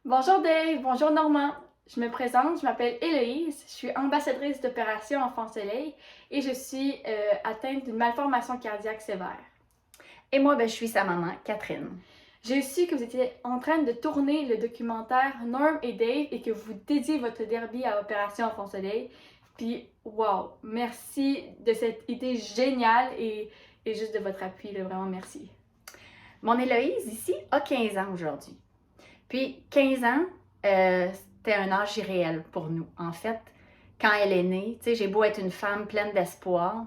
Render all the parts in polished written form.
Bonjour Dave, bonjour Normand. Je me présente, je m'appelle Héloïse, je suis ambassadrice d'Opération Enfant Soleil et je suis atteinte d'une malformation cardiaque sévère. Et moi, je suis sa maman, Catherine. J'ai su que vous étiez en train de tourner le documentaire Norm et Dave et que vous dédiez votre derby à Opération Enfant Soleil. Puis, wow, merci de cette idée géniale et juste de votre appui, là, vraiment merci. Mon Héloïse, ici, a 15 ans aujourd'hui. Puis, 15 ans, c'était un âge irréel pour nous. En fait, quand elle est née, tu sais, j'ai beau être une femme pleine d'espoir,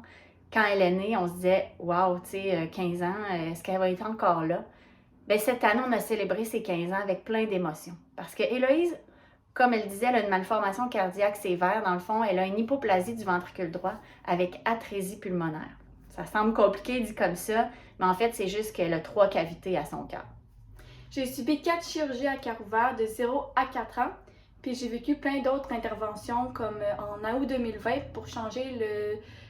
quand elle est née, on se disait, waouh, tu sais, 15 ans, est-ce qu'elle va être encore là? Bien, cette année, on a célébré ses 15 ans avec plein d'émotions. Parce que Héloïse, comme elle disait, elle a une malformation cardiaque sévère. Dans le fond, elle a une hypoplasie du ventricule droit avec atrésie pulmonaire. Ça semble compliqué dit comme ça, mais en fait, c'est juste qu'elle a 3 cavités à son cœur. J'ai subi 4 chirurgies à cœur ouvert de 0 à 4 ans, puis j'ai vécu plein d'autres interventions comme en août 2020 pour changer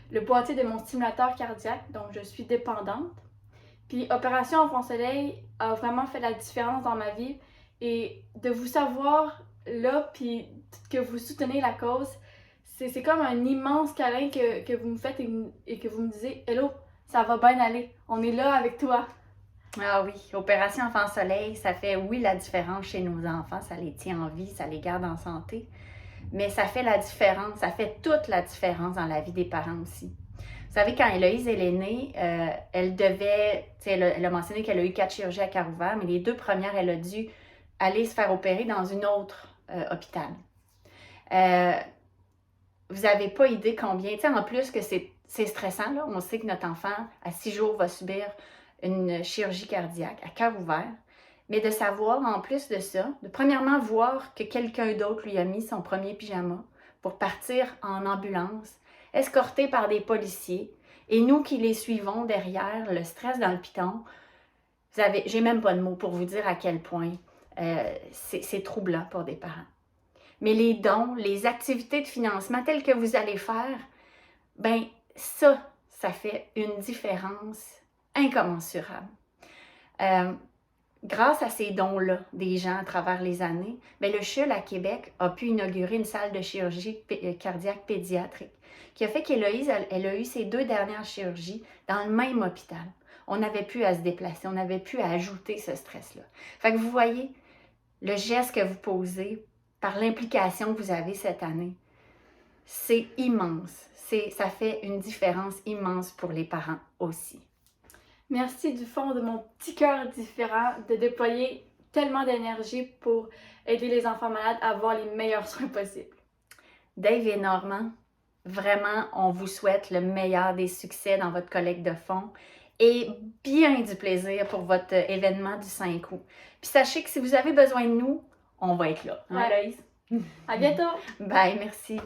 le boîtier de mon stimulateur cardiaque, dont je suis dépendante. Puis Opération Enfant Soleil a vraiment fait la différence dans ma vie et de vous savoir là, puis que vous soutenez la cause, c'est comme un immense câlin que vous me faites et que vous me disiez « Hello, ça va bien aller, on est là avec toi ». Ah oui, Opération Enfant Soleil, ça fait oui la différence chez nos enfants, ça les tient en vie, ça les garde en santé, mais ça fait la différence, ça fait toute la différence dans la vie des parents aussi. Vous savez, quand Héloïse elle est née, elle devait, elle a mentionné qu'elle a eu 4 chirurgies à cœur ouvert, mais les 2 premières, elle a dû aller se faire opérer dans une autre hôpital. Vous n'avez pas idée combien, tu sais, en plus que c'est stressant, là. On sait que notre enfant, à 6 jours, va subir une chirurgie cardiaque à cœur ouvert, mais de savoir, en plus de ça, de premièrement voir que quelqu'un d'autre lui a mis son premier pyjama pour partir en ambulance, escorté par des policiers, et nous qui les suivons derrière, le stress dans le piton, j'ai même pas de mots pour vous dire à quel point c'est troublant pour des parents. Mais les dons, les activités de financement telles que vous allez faire, ben ça fait une différence incommensurable. Grâce à ces dons-là des gens à travers les années, bien, le CHUL à Québec a pu inaugurer une salle de chirurgie cardiaque pédiatrique qui a fait qu'Héloïse, elle a eu ses 2 dernières chirurgies dans le même hôpital. On n'avait plus à se déplacer, on n'avait plus à ajouter ce stress-là. Fait que vous voyez, le geste que vous posez par l'implication que vous avez cette année, c'est immense. Ça fait une différence immense pour les parents aussi. Merci du fond de mon petit cœur différent de déployer tellement d'énergie pour aider les enfants malades à avoir les meilleurs soins possibles. Dave et Normand, vraiment, on vous souhaite le meilleur des succès dans votre collecte de fonds et bien du plaisir pour votre événement du 5 août. Puis sachez que si vous avez besoin de nous, on va être là. Hein, Ouais. Loïs? À bientôt! Bye, merci.